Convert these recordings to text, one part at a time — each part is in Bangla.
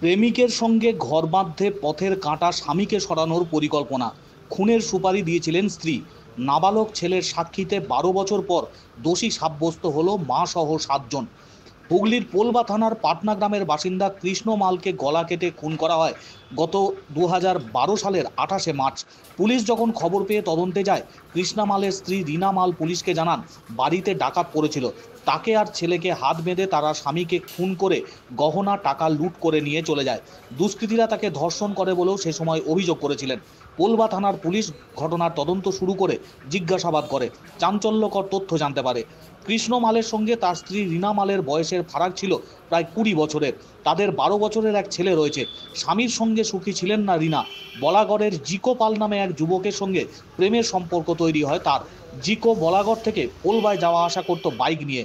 প্রেমিকের সঙ্গে ঘর বাঁধতে পথের কাঁটা স্বামীকে সরানোর পরিকল্পনা, খুনের সুপারি দিয়েছিলেন স্ত্রী। নাবালক ছেলের সাক্ষীতে 12 বছর পর দোষী সাব্যস্ত হলো মা সহ 7 জন। হুগলির পোলবা থানার পাটনা গ্রামের বাসিন্দা কৃষ্ণ মালকে গলা কেটে খুন করা হয় গত 2012 সালের 28শে মার্চ। পুলিশ যখন খবর পেয়ে তদন্তে যায়, কৃষ্ণা মালের স্ত্রী রীনা মাল পুলিশকে জানান বাড়িতে ডাকাত পড়েছিল। তাকে আর ছেলেকে হাত বেঁধে তারা স্বামীকে খুন করে গহনা টাকা লুট করে নিয়ে চলে যায়। দুষ্কৃতীরা তাকে ধর্ষণ করে বলেও সে সময় অভিযোগ করেছিলেন। পোলবা থানার পুলিশ ঘটনার তদন্ত শুরু করে জিজ্ঞাসাবাদ করে চাঞ্চল্যকর তথ্য জানতে পারে। কৃষ্ণ মালের সঙ্গে তার স্ত্রী রীনা মালের বয়সের ফারাক ছিল প্রায় 20 বছরের। তাদের 12 বছরের এক ছেলে রয়েছে। স্বামীর সঙ্গে সুখী ছিলেন না রীনা। বলাগড়ের জিকো পাল নামে এক যুবকের সঙ্গে প্রেমের সম্পর্ক তৈরি হয় তার। জিকো বলাগড় থেকে পোলবায় যাওয়া আসা করত বাইক নিয়ে।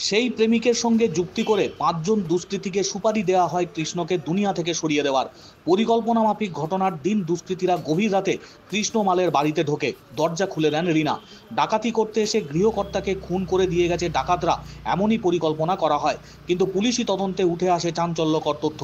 সেই প্রেমিকের সঙ্গে যুক্তি করে 5 জন দুষ্কৃতীকে সুপারি দেওয়া হয় কৃষ্ণকে দুনিয়া থেকে সরিয়ে দেওয়ার। পরিকল্পনা মাফিক ঘটনার দিন দুষ্কৃতীরা গভীর রাতে কৃষ্ণ মালের বাড়িতে ঢোকে। দরজা খুলে দেন রীনা। ডাকাতি করতে এসে গৃহকর্তাকে খুন করে দিয়ে গেছে ডাকাতরা, এমনই পরিকল্পনা করা হয়। কিন্তু পুলিশি তদন্তে উঠে আসে চাঞ্চল্যকর তথ্য।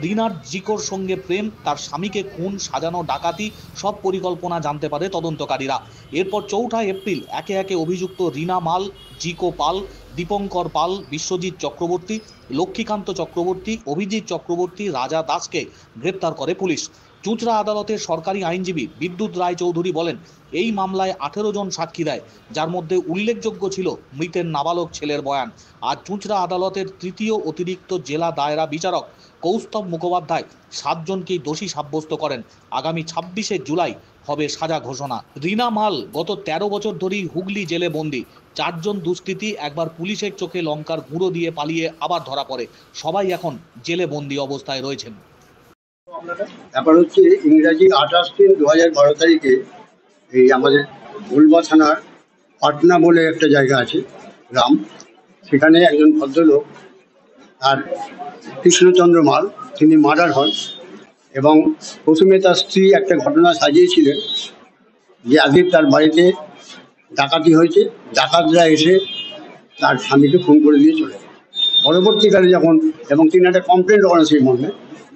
রীনার জিকোর সঙ্গে প্রেম, তার স্বামীকে খুন, সাজানো ডাকাতি, সব পরিকল্পনা জানতে পারে তদন্তকারীরা। এরপর 4 এপ্রিল একে একে অভিযুক্ত রীনা মাল, জিকো পাল, দীপঙ্কর পাল, বিশ্বজিৎ চক্রবর্তী, লক্ষ্মীকান্ত চক্রবর্তী, অভিজিৎ চক্রবর্তী, রাজা দাসকে গ্রেপ্তার করে পুলিশ। চুঁচড়া আদালতের সরকারি আইনজীবী বিদ্যুৎ রায় চৌধুরী বলেন, এই মামলায় 18 জন সাক্ষী দেয়, যার মধ্যে উল্লেখযোগ্য ছিল মৃতের নাবালক ছেলের বয়ান। আজ চুঁচড়া আদালতের তৃতীয় অতিরিক্ত জেলা দায়রা বিচারক কৌস্তব মুখোপাধ্যায় 7 জনকেই দোষী সাব্যস্ত করেন। আগামী 26শে জুলাই হবে সাজা ঘোষণা। রীনা মাল গত 13 বছর ধরেই হুগলি জেলে বন্দী। 4 জন দুষ্কৃতী একবার পুলিশের চোখে লঙ্কার গুঁড়ো দিয়ে পালিয়ে আবার ধরা পড়ে। সবাই এখন জেলে বন্দী অবস্থায় রয়েছেন। ব্যাপার হচ্ছে ইংরাজি 28/3/2012 এই আমাদের গোলবা থানার পাটনা বলে একটা জায়গা আছে, গ্রাম। সেখানে একজন ভদ্রলোক আর কৃষ্ণচন্দ্র মাল, তিনি মার্ডার হন। এবং প্রথমে তার স্ত্রী একটা ঘটনা সাজিয়েছিলেন যে আগে তার বাড়িতে ডাকাতি হয়েছে, ডাকাতরা এসে তার স্বামীকে খুন করে দিয়ে চলে যায়। পরবর্তীকালে যখন এবং তিনি একটা কমপ্লেন করেন সেই মর্মে,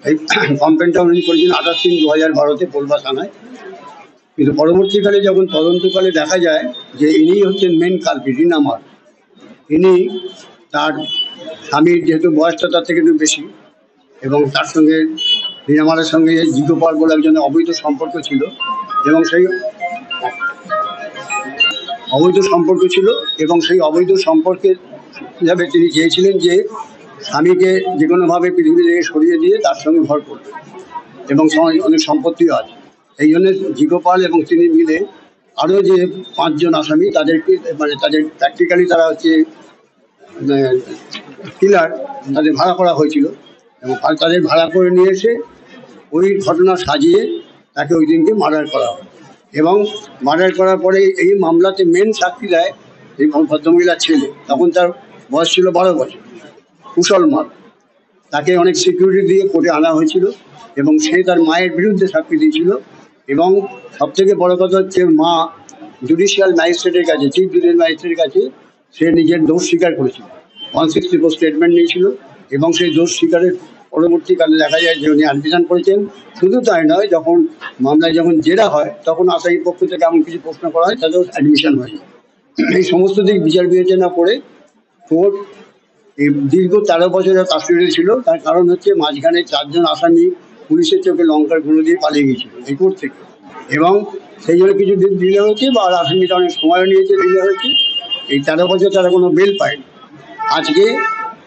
এই কমপ্লেনটা উনি করেছেন 28/3/2012 পোলবা থানায়। কিন্তু পরবর্তীকালে যখন তদন্তকালে দেখা যায় যে ইনি হচ্ছেন মেন কালপিট, রীনা মাল। ইনি তার স্বামীর যেহেতু বয়সটা তার থেকে একটু বেশি, এবং তার সঙ্গে রীনা মালের সঙ্গে জিকো পাল বলে একজনের অবৈধ সম্পর্ক ছিল, এবং সেই অবৈধ সম্পর্কের হিসাবে তিনি চেয়েছিলেন যে স্বামীকে যে কোনোভাবে পৃথিবী থেকে সরিয়ে দিয়ে তার সঙ্গে ঘর করবে, এবং অনেক সম্পত্তিও আছে। এই জন্য জিকো পাল এবং তিনি মিলে আরও যে 5 জন আসামি, তাদেরকে তাদের প্র্যাকটিক্যালি তারা হচ্ছে কিলার, তাদের ভাড়া করা হয়েছিল, এবং তাদের ভাড়া করে নিয়ে এসে ওই ঘটনা সাজিয়ে তাকে ওই দিনকে মার্ডার করা হয়। এবং মার্ডার করার পরে এই মামলাতে মেন সাক্ষী দেয় এই ভদ্রমহিলার ছেলে, তখন তার বয়স ছিল 12 বছর, কুশল মাল। তাকে অনেক সিকিউরিটি দিয়ে কোর্টে আনা হয়েছিল, এবং সে তার মায়ের বিরুদ্ধে সাক্ষী দিয়েছিল। এবং সবথেকে বড় কথা হচ্ছে মা জুডিশিয়াল ম্যাজিস্ট্রেটের কাছে, চিফ জুডিশিয়াল ম্যাজিস্ট্রেটের কাছে সে নিজের দোষ স্বীকার করেছিল, 164 স্টেটমেন্ট নিয়েছিল। এবং সেই দোষ স্বীকারের পরবর্তীকালে দেখা যায় যে উনি অ্যাডমিশন করেছেন। শুধু তাই নয়, যখন মামলায় যখন জেরা হয় তখন আসামি পক্ষ থেকে এমন কিছু প্রশ্ন করা হয়, তাতেও অ্যাডমিশন হয়। এই সমস্ত দিক বিচার বিবেচনা করে কোর্ট এই দীর্ঘ 13 বছরের কাস্টডি ছিল। তার কারণ হচ্ছে মাঝখানে 4 জন আসামি পুলিশের চোখে লঙ্কার গুঁড়ো দিয়ে পালিয়ে গিয়েছিল এই কোর্ট থেকে, এবং সেই জন্য কিছু দিন ডিলে হয়েছে, বা আসামিটা অনেক সময়ও নিয়েছে, ডিলে হয়েছে। এই 13 বছর তারা কোনো বেল পায়নি। আজকে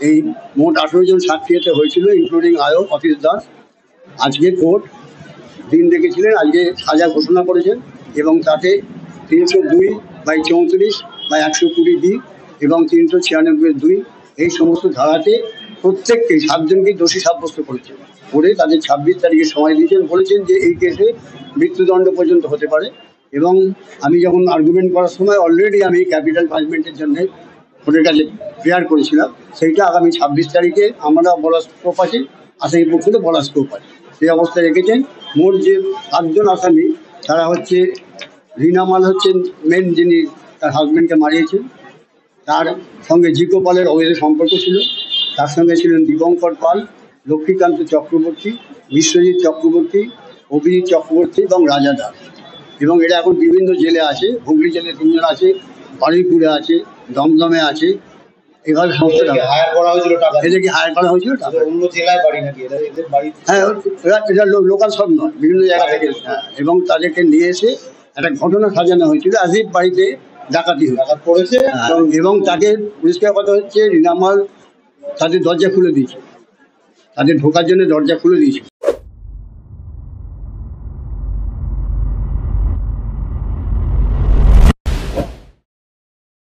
এই মোট 18 জন সাক্ষী হতে হয়েছিল, ইনক্লুডিং আয়ক অফিস দাস। আজকে কোর্ট দিন রেখেছিলেন, আজকে সাজা ঘোষণা করেছেন, এবং তাতে 302/34/120 এবং 396(2) এই সমস্ত ধারাতে প্রত্যেককে 7 জনকেই দোষী সাব্যস্ত করেছেন করে তাদের 26 তারিখে সময় দিয়েছেন। বলেছেন যে এই কেসে মৃত্যুদণ্ড পর্যন্ত হতে পারে। এবং আমি যখন আর্গুমেন্ট করার সময় অলরেডি আমি ক্যাপিটাল পানিশমেন্টের জন্য কোর্টের কাছে প্রেয়ার করেছিলাম। সেইটা আগামী 26 তারিখে আমরা বলার স্কোপ আছে, আসামি পক্ষে বলার স্কোপ আছে, সেই অবস্থায় রেখেছেন। মোট যে 7 জন আসামি, তারা হচ্ছে রীনা মাল হচ্ছেন মেন, যিনি তার হাজব্যান্ডকে মারিয়েছেন। তার সঙ্গে জিকো পালের অবৈধ সম্পর্ক ছিল। তার সঙ্গে ছিলেন দীপঙ্কর পাল, লক্ষ্মীকান্ত চক্রবর্তী, বিশ্বজিৎ চক্রবর্তী, অভিজিৎ চক্রবর্তী এবং রাজা দাস। এবং এরা এখন বিভিন্ন জেলে আছে, হুগলি জেলে 3 জন আছে, বারুইপুরে আছে, দমদমে আছে। এভাবে সমস্ত হায়ার করা হয়েছিল টাকা, এদেরকে হায়ার করা হয়েছিল টাকা। অন্য জেলায় বাড়ি নাকি এদের বাড়ি? হ্যাঁ, এটা লোকাল সব নয়, বিভিন্ন জায়গা থেকে। হ্যাঁ, এবং তাদেরকে নিয়ে এসে একটা ঘটনা সাজানো হয়েছিল, আসিফ বাড়িতে ডাকাতি হয়েছে। টাকা করেছে এবং তাকে পরিষ্কার কথা হচ্ছে রিনামাল তাদের দরজা খুলে দিয়েছে, তাদের ঢোকার জন্য দরজা খুলে দিয়েছে।